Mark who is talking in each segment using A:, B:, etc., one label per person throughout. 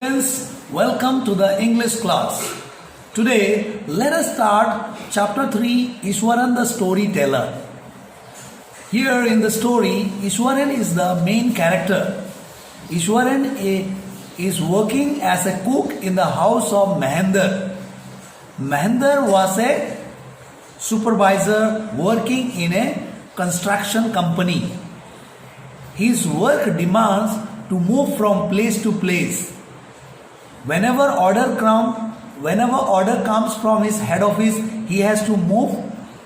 A: Friends, welcome to the English class. Today, let us start chapter 3, Ishwaran the Storyteller. Here in the story, Ishwaran is the main character. Ishwaran is working as a cook in the house of Mahendra. Mahendra was a supervisor working in a construction company. His work demands to move from place to place. Whenever order comes from his head office, he has to move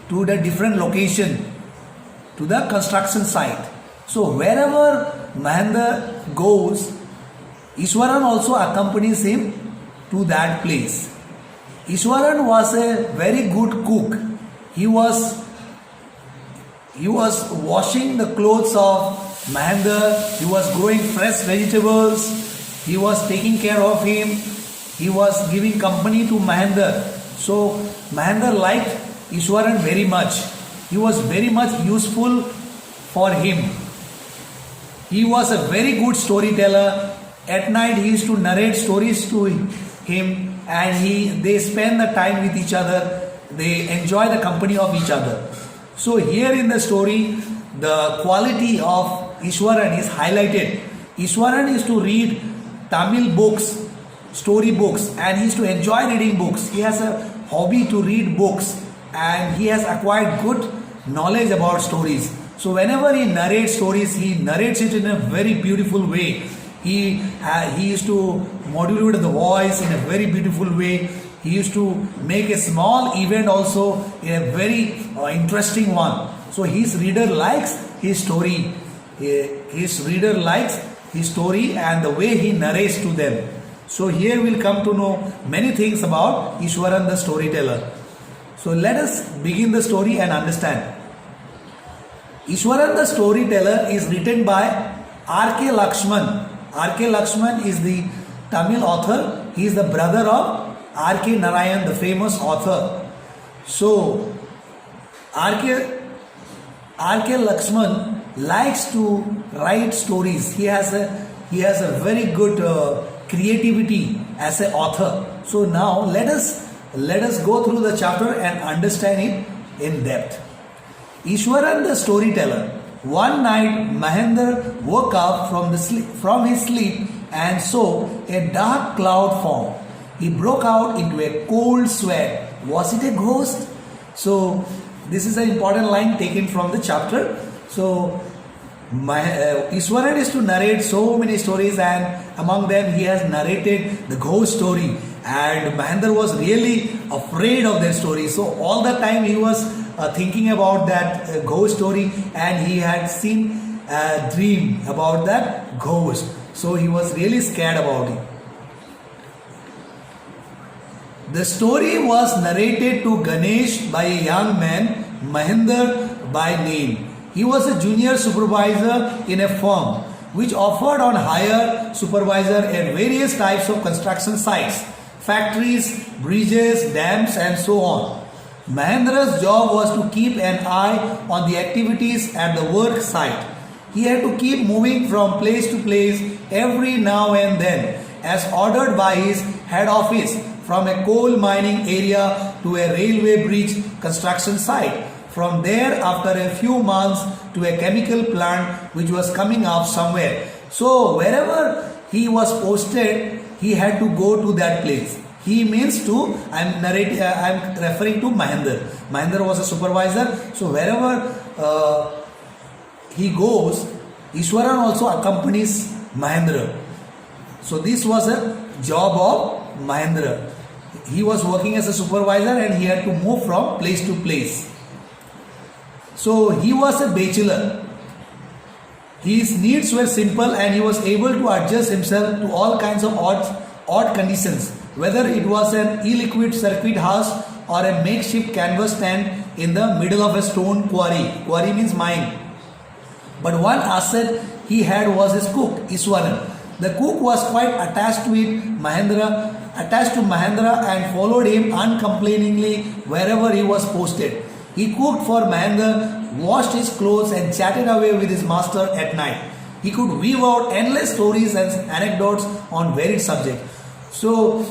A: to the different location, to the construction site. So wherever Mahendra goes, Ishwaran also accompanies him to that place. Ishwaran was a very good cook. He was washing the clothes of Mahendra. He was growing fresh vegetables. He was taking care of him. He was giving company to Mahendra. So Mahendra liked Ishwaran very much. He was very much useful for him. He was a very good storyteller. At night he used to narrate stories to him, and they spend the time with each other. They enjoy the company of each other. So here in the story, the quality of Ishwaran is highlighted. Ishwaran is to read Tamil books, story books, and he used to enjoy reading books. He has a hobby to read books, and he has acquired good knowledge about stories. So whenever he narrates stories, he narrates it in a very beautiful way. He used to modulate the voice in a very beautiful way. He used to make a small event also in a very interesting one. So his reader likes his story. His reader likes his story and the way he narrates to them. So here we'll come to know many things about Ishwaran the storyteller. So let us begin the story and understand. Ishwaran the storyteller is written by R.K. Lakshman. R.K. Lakshman is the Tamil author. He is the brother of R.K. Narayan, the famous author. So R.K. Lakshman likes to write stories. He has a very good creativity as an author. So now let us go through the chapter and understand it in depth. Ishwaran the storyteller. One night Mahendra woke up from his sleep and saw a dark cloud form. He broke out into a cold sweat. Was it a ghost? So this is an important line taken from the chapter. So Ishwaran is to narrate so many stories, and among them he has narrated the ghost story, and Mahendra was really afraid of that story. So all the time he was thinking about that ghost story, and he had seen a dream about that ghost. So he was really scared about it. The story was narrated to Ganesh by a young man, Mahendra by name. He was a junior supervisor in a firm which offered on hire supervisor at various types of construction sites, factories, bridges, dams, and so on. Mahendra's job was to keep an eye on the activities at the work site. He had to keep moving from place to place every now and then, as ordered by his head office, from a coal mining area to a railway bridge construction site. From there, after a few months, to a chemical plant which was coming up somewhere. So wherever he was posted, he had to go to that place. He means to, I am referring to Mahendra. Mahendra was a supervisor. So wherever he goes, Ishwaran also accompanies Mahendra. So this was a job of Mahendra. He was working as a supervisor and he had to move from place to place. So he was a bachelor. His needs were simple and he was able to adjust himself to all kinds of odd conditions, whether it was an e-liquid circuit house or a makeshift canvas stand in the middle of a stone quarry. Quarry means mine. But one asset he had was his cook, Ishwaran. The cook was quite attached to Mahendra and followed him uncomplainingly wherever he was posted. He cooked for Mahendra, washed his clothes and chatted away with his master at night. He could weave out endless stories and anecdotes on varied subjects. So,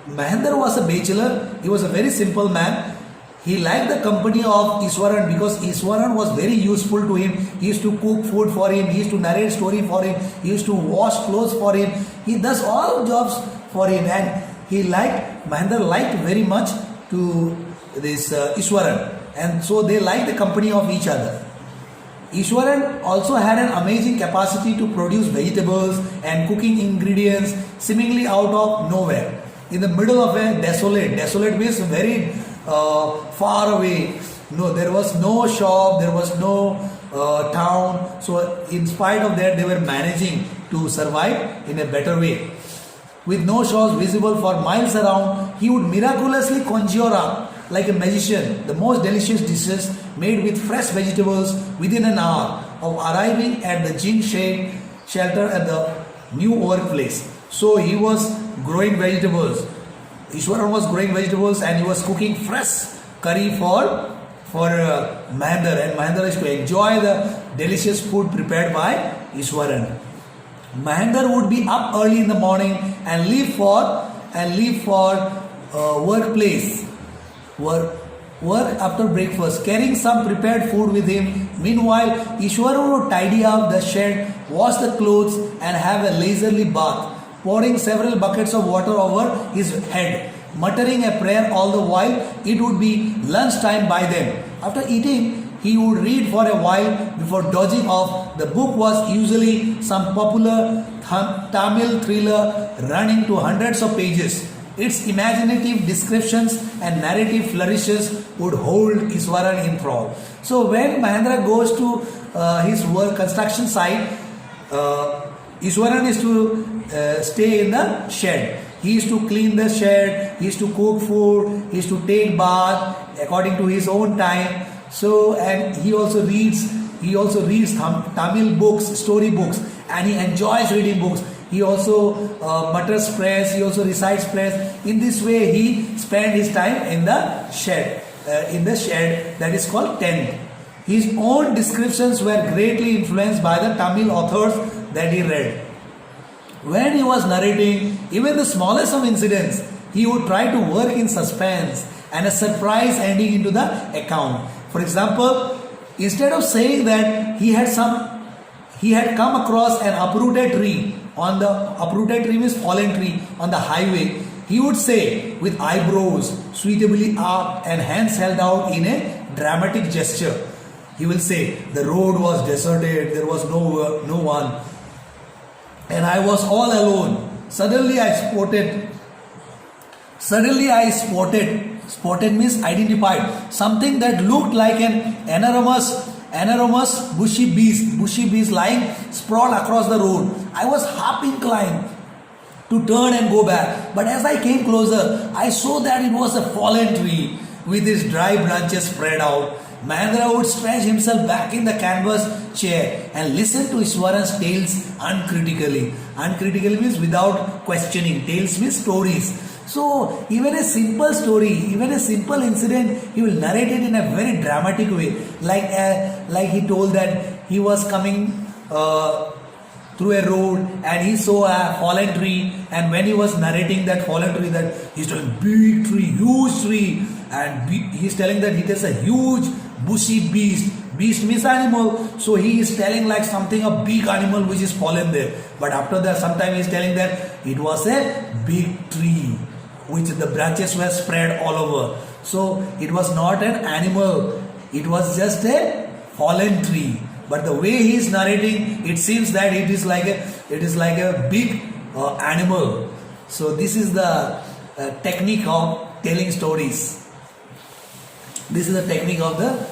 A: Mahendra was a bachelor. He was a very simple man. He liked the company of Iswaran because Iswaran was very useful to him. He used to cook food for him. He used to narrate story for him. He used to wash clothes for him. He does all jobs for him, and Mahendra liked very much to this Iswaran, and so they liked the company of each other. Ishwaran also had an amazing capacity to produce vegetables and cooking ingredients seemingly out of nowhere. In the middle of a desolate means very far away. No, there was no shop, there was no town. So in spite of that, they were managing to survive in a better way. With no shops visible for miles around, he would miraculously conjure up like a magician the most delicious dishes made with fresh vegetables within an hour of arriving at the Jing shade shelter at the new workplace. So he was growing vegetables. Ishwaran was growing vegetables and he was cooking fresh curry for Mahendra, and Mahendra is to enjoy the delicious food prepared by Ishwaran. Mahendra would be up early in the morning and leave for work after breakfast, carrying some prepared food with him. Meanwhile, Ishwaran would tidy up the shed, wash the clothes, and have a leisurely bath, pouring several buckets of water over his head, muttering a prayer all the while. It would be lunchtime by then. After eating, he would read for a while before dodging off. The book was usually some popular Tamil thriller running to hundreds of pages. Its imaginative descriptions and narrative flourishes would hold Iswaran in thrall. So when Mahendra goes to his work construction site, Iswaran is to stay in the shed. He is to clean the shed, he is to cook food, he is to take bath according to his own time. So, and he also reads Tamil books, story books, and he enjoys reading books. He also mutters prayers, he also recites prayers. In this way, he spent his time in the shed that is called tent. His own descriptions were greatly influenced by the Tamil authors that he read. When he was narrating even the smallest of incidents, he would try to work in suspense and a surprise ending into the account. For example, instead of saying that he had come across an uprooted tree means fallen tree on the highway, he would say with eyebrows suitably up and hands held out in a dramatic gesture. He will say, the road was deserted, there was no one, and I was all alone. Suddenly I spotted means identified, something that looked like an enormous bushy beast lying sprawled across the road. I was half inclined to turn and go back, but as I came closer, I saw that it was a fallen tree with its dry branches spread out. Mahendra would stretch himself back in the canvas chair and listen to Iswaran's tales uncritically. Uncritically means without questioning. Tales means stories. So even a simple story, even a simple incident, he will narrate it in a very dramatic way. Like he told that he was coming through a road and he saw a fallen tree, and when he was narrating that fallen tree, that he's telling big tree, huge tree, and he's telling that it is a huge bushy beast. Beast means animal, so he is telling like something, a big animal which is fallen there. But after that, sometime he is telling that it was a big tree which the branches were spread all over. So it was not an animal, it was just a fallen tree. But the way he is narrating, it seems that it is like a big animal. So this is the technique of telling stories. This is the technique of the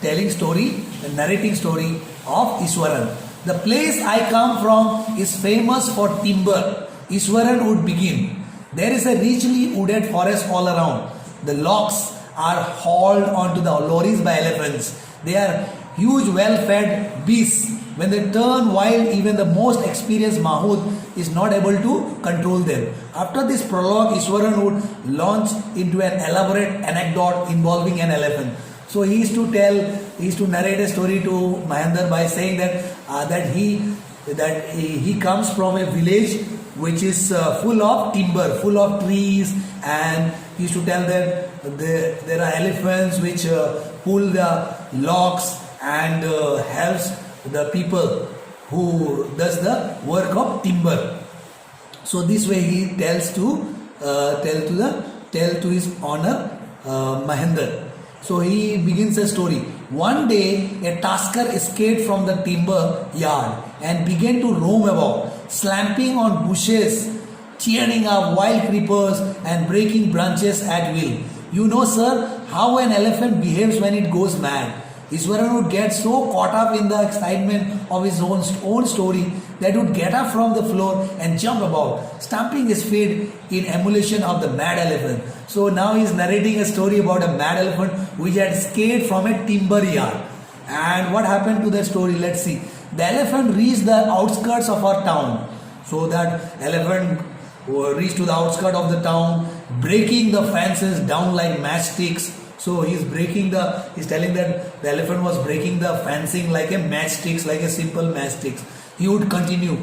A: telling story, the narrating story of Iswaran. The place I come from is famous for timber. Iswaran would begin. There is a richly wooded forest all around. The logs are hauled onto the lorries by elephants. They are huge, well-fed beasts. When they turn wild, even the most experienced Mahood is not able to control them. After this prologue, Iswaran would launch into an elaborate anecdote involving an elephant. So he used to narrate a story to Mahendra by saying that he comes from a village which is full of timber, full of trees, and he used to tell that there are elephants which pull the logs and helps the people who does the work of timber. So this way he tells to tell to his honor Mahendra. So he begins a story. One day a tasker escaped from the timber yard and began to roam about, slamping on bushes, tearing up wild creepers and breaking branches at will. You know, sir, how an elephant behaves when it goes mad. Iswaran would get so caught up in the excitement of his own story that he would get up from the floor and jump about, stamping his feet in emulation of the mad elephant. So now he is narrating a story about a mad elephant which had escaped from a timber yard. And what happened to the story? Let's see. The elephant reached the outskirts of our town. So that elephant reached to the outskirts of the town, breaking the fences down like matchsticks. So he's telling that the elephant was breaking the fencing like a matchsticks, like a simple matchsticks. He would continue.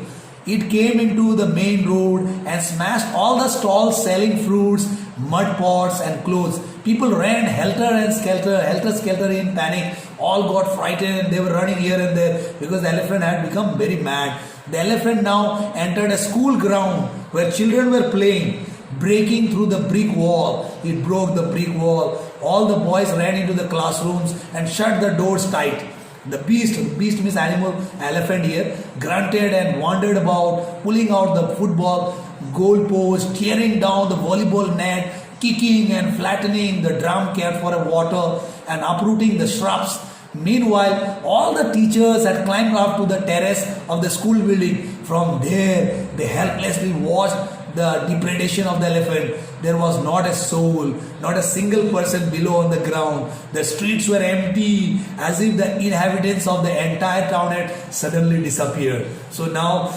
A: It came into the main road and smashed all the stalls selling fruits, mud pots and clothes. People ran helter skelter in panic. All got frightened. They were running here and there because the elephant had become very mad. The elephant now entered a school ground where children were playing, breaking through the brick wall. It broke the brick wall. All the boys ran into the classrooms and shut the doors tight. The beast means animal, elephant here, grunted and wandered about, pulling out the football goalpost, tearing down the volleyball net, kicking and flattening the drum cap for a water and uprooting the shrubs. Meanwhile, all the teachers had climbed up to the terrace of the school building. From there, they helplessly watched the depredation of the elephant. There was not a soul, not a single person below on the ground. The streets were empty, as if the inhabitants of the entire town had suddenly disappeared. So now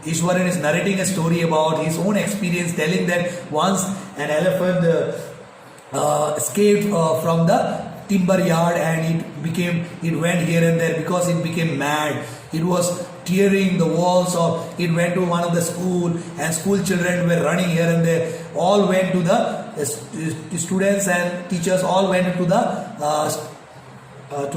A: Ishwaran is narrating a story about his own experience, telling that once an elephant escaped from the timber yard and it went here and there because it became mad. It was tearing the walls of, it went to one of the school and school children were running here and there. All went to the students and teachers all went to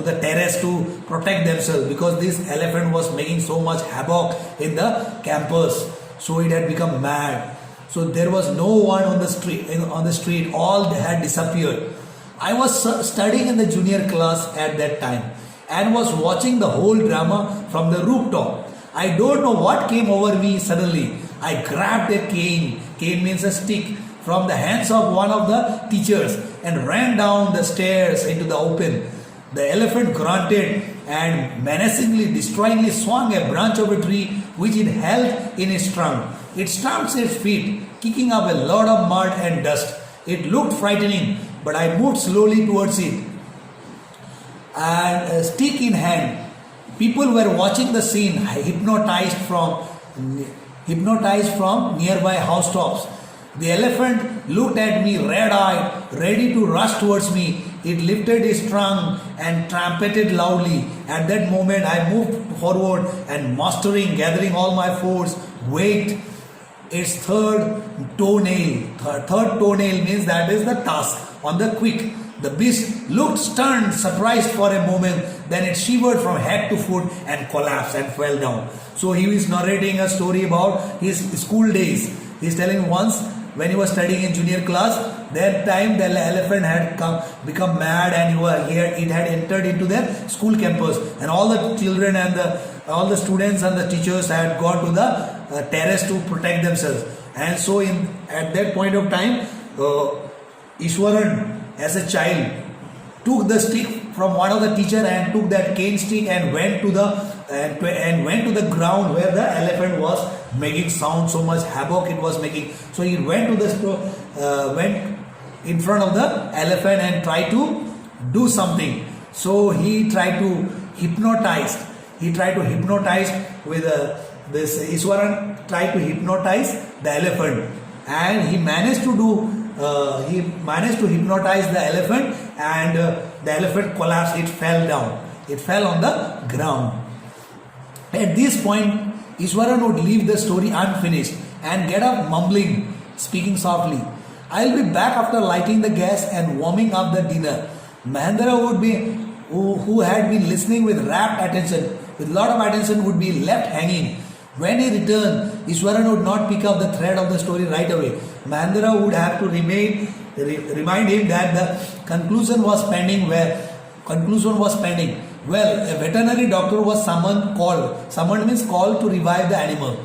A: the terrace to protect themselves because this elephant was making so much havoc in the campus. So it had become mad. So there was no one on the street. All had disappeared. I was studying in the junior class at that time and was watching the whole drama from the rooftop. I don't know what came over me suddenly. I grabbed a cane means a stick, from the hands of one of the teachers and ran down the stairs into the open. The elephant grunted and menacingly, destroyingly swung a branch of a tree which it held in its trunk. It stamped its feet, kicking up a lot of mud and dust. It looked frightening, but I moved slowly towards it and a stick in hand. People were watching the scene, hypnotized from nearby housetops. The elephant looked at me red-eyed, ready to rush towards me. It lifted its trunk and trumpeted loudly. At that moment, I moved forward and gathering all my force, waked its third toenail. Third toenail means that is the tusk on the quick. The beast looked stunned, surprised for a moment. Then it shivered from head to foot and collapsed and fell down. So he is narrating a story about his school days. He is telling once when he was studying in junior class, that time the elephant had become mad and it had entered into their school campus, and all the children and all the students and the teachers had gone to the terrace to protect themselves. And so at that point of time, Ishwaran as a child took the stick from one of the teacher and took that cane stick and went to the ground where the elephant was making sound, so much havoc it was making. So he went in front of the elephant and tried to do something. So he tried to hypnotize. With this Ishwaran tried to hypnotize the elephant, and he managed to hypnotize the elephant, and the elephant collapsed, it fell down. It fell on the ground. At this point, Iswaran would leave the story unfinished and get up mumbling, speaking softly. I'll be back after lighting the gas and warming up the dinner. Mahendra would be, who had been listening with rapt attention, with lot of attention, would be left hanging. When he returned, Iswaran would not pick up the thread of the story right away. Mahendra would have to remind him that the conclusion was pending. Well, a veterinary doctor was summoned means called to revive the animal,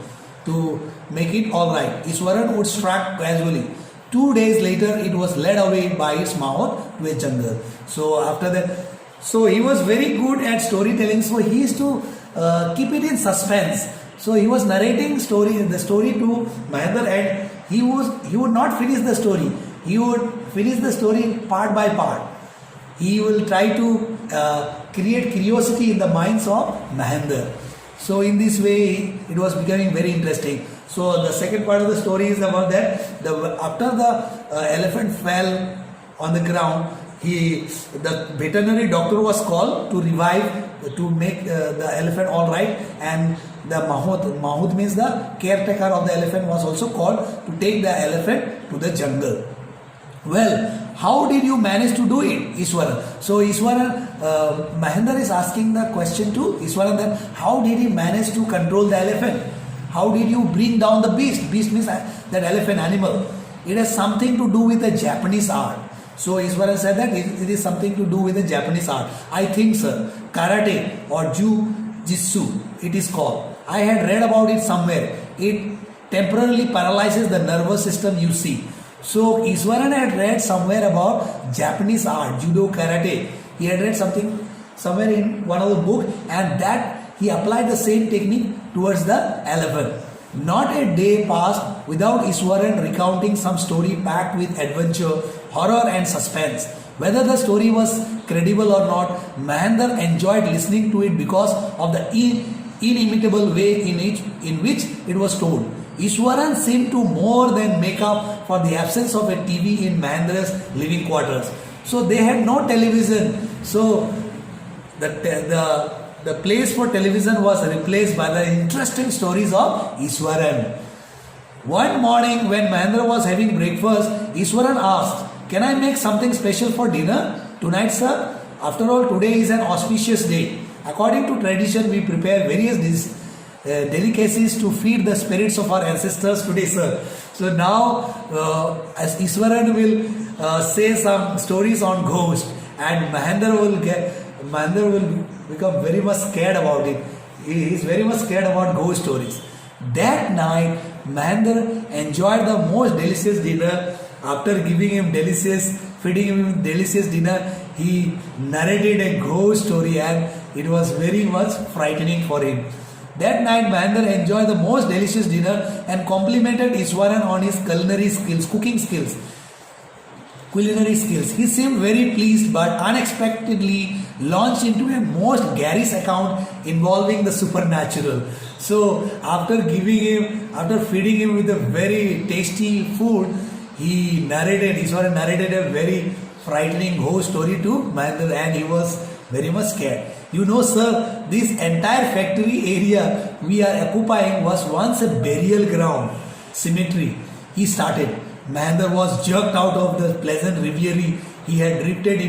A: to make it alright. Iswaran would strike gradually. 2 days later, it was led away by its mahout to a jungle. So after that, so he was very good at storytelling. So he used to keep it in suspense. So he was narrating the story to Mahendra, and he would not finish the story. He would finish the story part by part. He will try to create curiosity in the minds of Mahendra. So in this way, it was becoming very interesting. So the second part of the story is about that. After the elephant fell on the ground, the veterinary doctor was called to revive, to make the elephant all right, and the mahout means the caretaker of the elephant was also called to take the elephant to the jungle. Well, how did you manage to do it, Iswaran? So Mahendra is asking the question to Iswaran that how did he manage to control the elephant? How did you bring down the beast? Beast means that elephant animal. It has something to do with the Japanese art. So Iswaran said that it is something to do with the Japanese art. I think, sir, karate or jiu-jitsu, it is called. I had read about it somewhere. It temporarily paralyzes the nervous system, you see. So Iswaran had read somewhere about Japanese art, judo, karate. He had read something somewhere in one of the books, and that he applied the same technique towards the elephant. Not a day passed without Iswaran recounting some story packed with adventure, horror and suspense. Whether the story was credible or not, Mahendra enjoyed listening to it because of the inimitable way in which it was told. Iswaran seemed to more than make up for the absence of a TV in Mahendra's living quarters. So they had no television. So the place for television was replaced by the interesting stories of Iswaran. One morning when Mahendra was having breakfast, Iswaran asked, "Can I make something special for dinner tonight, sir? After all, today is an auspicious day. According to tradition, we prepare various delicacies to feed the spirits of our ancestors today, sir." So now, as Iswaran will say some stories on ghosts, and Mahendra will become very much scared about it. He is very much scared about ghost stories. That night, Mahendra enjoyed the most delicious dinner. After feeding him delicious dinner, he narrated a ghost story, and it was very much frightening for him. That night, Mahendra enjoyed the most delicious dinner and complimented Iswaran on his culinary skills. He seemed very pleased, but unexpectedly launched into a most garish account involving the supernatural. So after feeding him with a very tasty food, Iswaran narrated a very frightening ghost story to Mahendra, and he was very much scared. You know, sir, this entire factory area we are occupying was once a burial ground, cemetery. He started. Mahendra was jerked out of the pleasant reverie he had drifted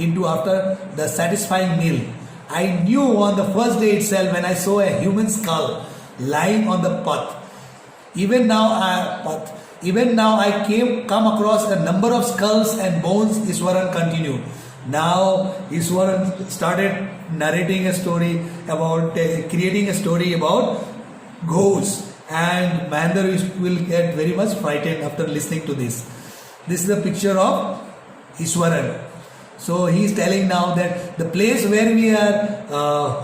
A: into after the satisfying meal. I knew on the first day itself when I saw a human skull lying on the path. Even now I come across a number of skulls and bones, Iswaran continued. Now Iswaran started narrating a story about, creating a story about ghosts, and Mahendra will get very much frightened after listening to this. This is the picture of Iswaran. So he is telling now that the place where we are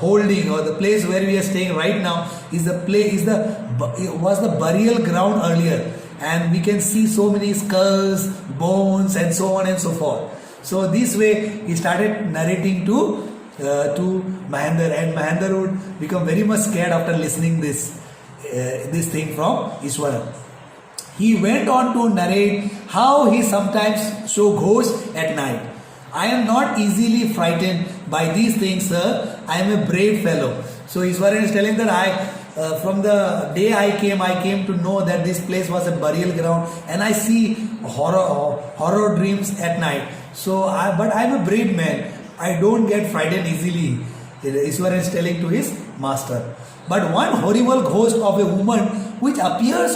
A: holding, or the place where we are staying right now was the burial ground earlier, and we can see so many skulls, bones, and so on and so forth. So this way he started narrating to Mahendra, and Mahendra would become very much scared after listening this thing from Iswaran. He went on to narrate how he sometimes saw ghosts at night. I am not easily frightened by these things, sir. I am a brave fellow. So Iswaran is telling that from the day I came to know that this place was a burial ground, and I see horror dreams at night. But I am a brave man. I don't get frightened easily. Iswaran is telling to his master. But one horrible ghost of a woman which appears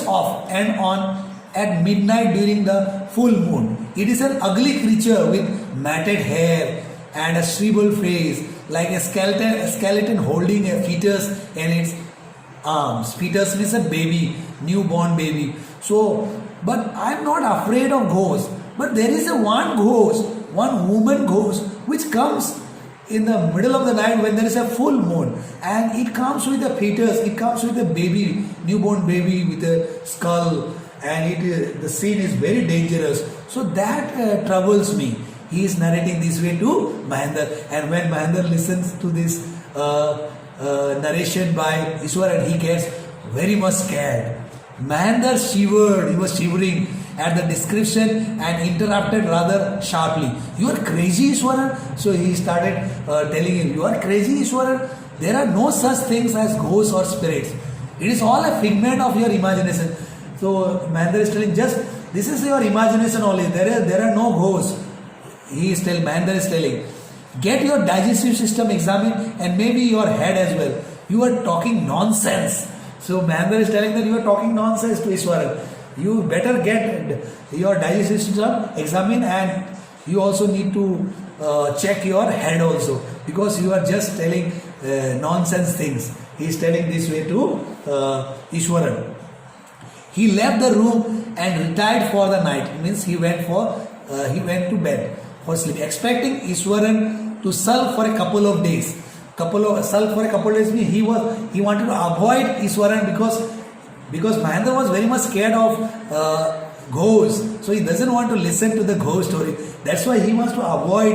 A: off and on at midnight during the full moon. It is an ugly creature with matted hair and a shriveled face, like a skeleton holding a fetus in its arms. Fetus means a baby, newborn baby. But I am not afraid of ghosts. But there is one woman ghost, which comes in the middle of the night when there is a full moon, and it comes with a fetus, it comes with a baby, newborn baby with a skull, and the scene is very dangerous. So that troubles me. He is narrating this way to Mahendra, and when Mahendra listens to this narration by Iswaran, he gets very much scared. Mahendra shivered, he was shivering at the description and interrupted rather sharply. You are crazy, Iswaran? So he started telling him, you are crazy, Iswaran? There are no such things as ghosts or spirits. It is all a figment of your imagination. So Mahendra is telling, just this is your imagination only. There are no ghosts. Mahendra is telling, get your digestive system examined and maybe your head as well. You are talking nonsense. So Mahendra is telling that you are talking nonsense to Iswaran. You better get your digestive system examined, and you also need to check your head also, because you are just telling nonsense things. He is telling this way to Iswaran. He left the room and retired for the night. It means he went to bed for sleep, expecting Iswaran to sulk for a couple of days. Means he wanted to avoid Iswaran because Mahendra was very much scared of ghosts, so he doesn't want to listen to the ghost story. That's why he wants to avoid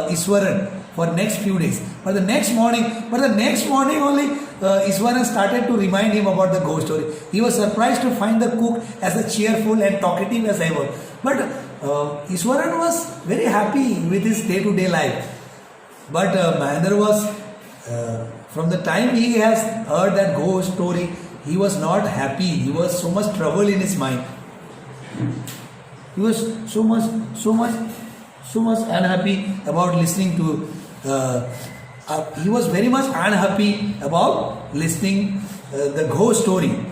A: Iswaran for next few days. But the next morning only, Iswaran started to remind him about the ghost story. He was surprised to find the cook as cheerful and talkative as ever. But Iswaran was very happy with his day-to-day life. But Mahendra was, from the time he has heard that ghost story, he was not happy. He was so much trouble in his mind. He was so much unhappy about listening to. He was very much unhappy about listening the ghost story.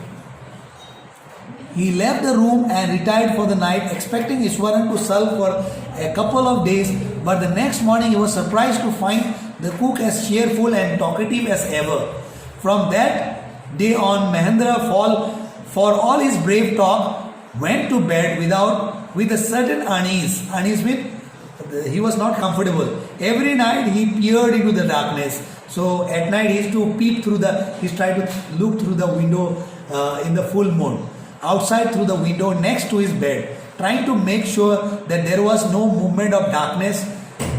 A: He left the room and retired for the night, expecting Iswaran to sulk for a couple of days. But the next morning, he was surprised to find the cook as cheerful and talkative as ever. From that day on, Mahendra, for all his brave talk, went to bed with a certain unease. Unease means he was not comfortable. Every night he peered into the darkness. So at night he used to he tried to look through the window in the full moon, outside through the window next to his bed, trying to make sure that there was no movement of darkness,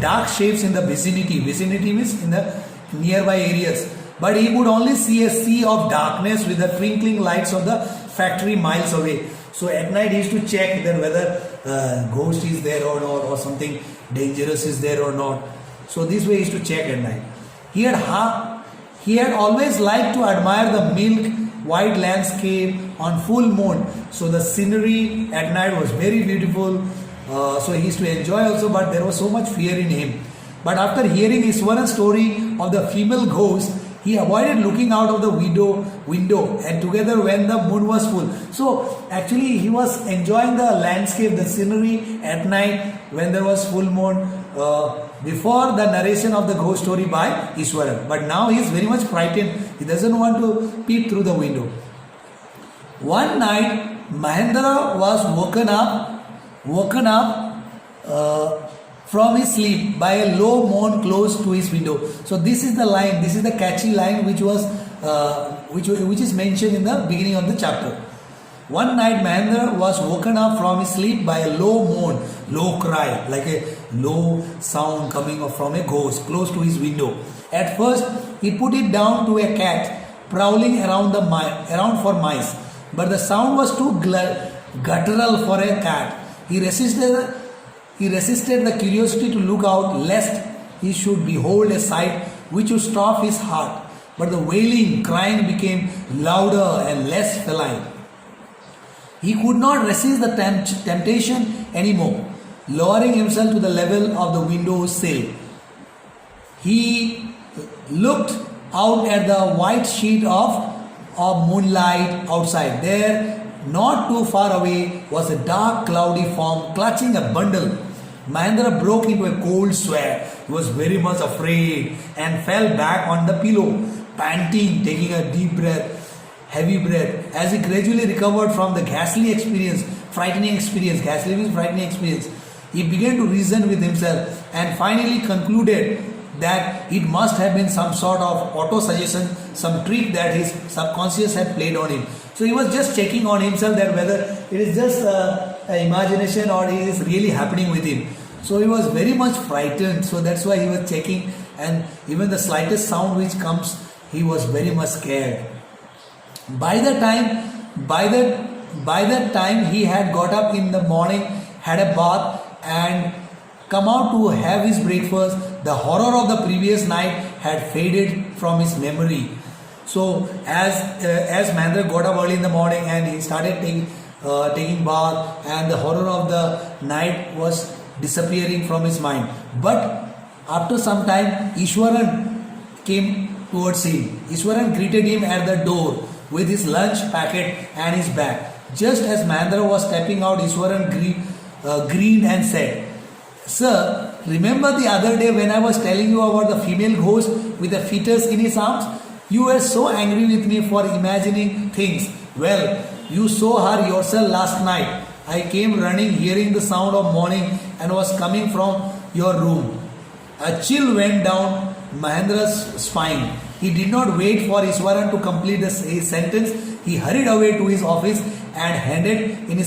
A: dark shapes in the vicinity. Vicinity means in the nearby areas. But he could only see a sea of darkness with the twinkling lights of the factory miles away. So at night he used to check that whether ghost is there or not, or something dangerous is there or not. So this way he used to check at night. He had always liked to admire the milk white landscape on full moon. So the scenery at night was very beautiful. So he used to enjoy also, but there was so much fear in him. But after hearing Iswaran's story of the female ghost, he avoided looking out of the window and together when the moon was full. So actually he was enjoying the landscape, the scenery at night when there was full moon, before the narration of the ghost story by Iswaran. But now he is very much frightened. He doesn't want to peep through the window. One night Mahendra was woken up from his sleep by a low moan close to his window. So this is the line, this is the catchy line which is mentioned in the beginning of the chapter. One night Mahendra was woken up from his sleep by a low moan, low cry, like a low sound coming from a ghost close to his window. At first he put it down to a cat prowling around for mice, but the sound was too guttural for a cat. He resisted He resisted the curiosity to look out, lest he should behold a sight which would stop his heart. But the wailing, crying became louder and less feline. He could not resist the temptation anymore. Lowering himself to the level of the window sill, he looked out at the white sheet of moonlight outside. There, not too far away, was a dark, cloudy form clutching a bundle. Mahendra broke into a cold sweat. He was very much afraid and fell back on the pillow, panting, taking a deep breath, heavy breath. As he gradually recovered from the frightening experience, he began to reason with himself and finally concluded that it must have been some sort of auto-suggestion, some trick that his subconscious had played on him. So he was just checking on himself that whether it is just an imagination or it is really happening with him. So he was very much frightened. So that's why he was checking, and even the slightest sound which comes, he was very much scared. By the time he had got up in the morning, had a bath, and come out to have his breakfast, the horror of the previous night had faded from his memory. So as Mahendra got up early in the morning and he started taking bath, and the horror of the night was disappearing from his mind. But after some time, Ishwaran came towards him. Ishwaran greeted him at the door with his lunch packet and his bag. Just as Mahendra was stepping out, Ishwaran grinned and said, "Sir, remember the other day when I was telling you about the female ghost with a fetus in his arms? You were so angry with me for imagining things. Well, you saw her yourself last night. I came running, hearing the sound of mourning, and was coming from your room." A chill went down Mahendra's spine. He did not wait for Ishwaran to complete his sentence. He hurried away to his office and handed in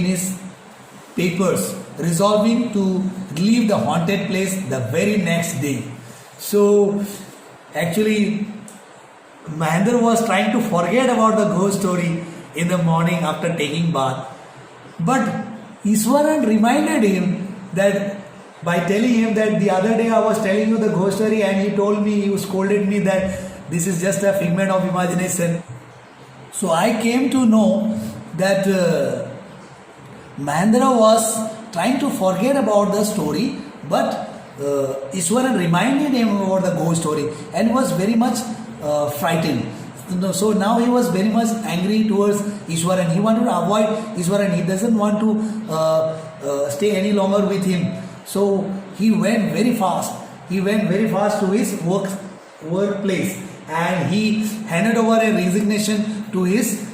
A: his papers, resolving to leave the haunted place the very next day. So actually, Mahendra was trying to forget about the ghost story in the morning after taking bath. But Ishwaran reminded him that by telling him that the other day I was telling you the ghost story and he scolded me that this is just a figment of imagination. So I came to know that Mahendra was trying to forget about the story, but Ishwaran reminded him about the ghost story and was very much frightened. So now he was very much angry towards Ishwaran. He wanted to avoid Ishwaran. He doesn't want to stay any longer with him. So he went very fast. He went very fast to his workplace, and he handed over a resignation to his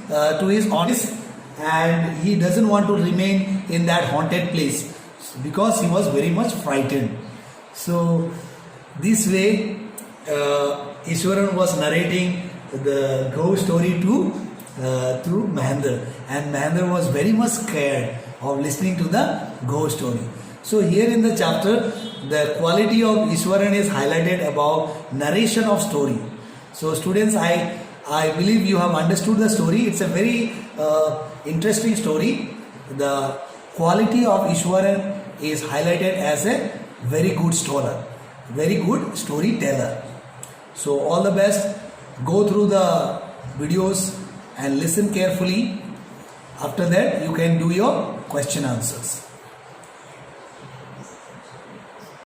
A: office, and he doesn't want to remain in that haunted place because he was very much frightened. So this way Ishwaran was narrating the ghost story to Mahendra, and Mahendra was very much scared of listening to the ghost story. So here in the chapter, the quality of Ishwaran is highlighted about narration of story. So students, I believe you have understood the story. It's a very interesting story. The quality of Ishwaran is highlighted as a very good storer, very good storyteller. So all the best. Go through the videos and listen carefully. After that, you can do your question answers.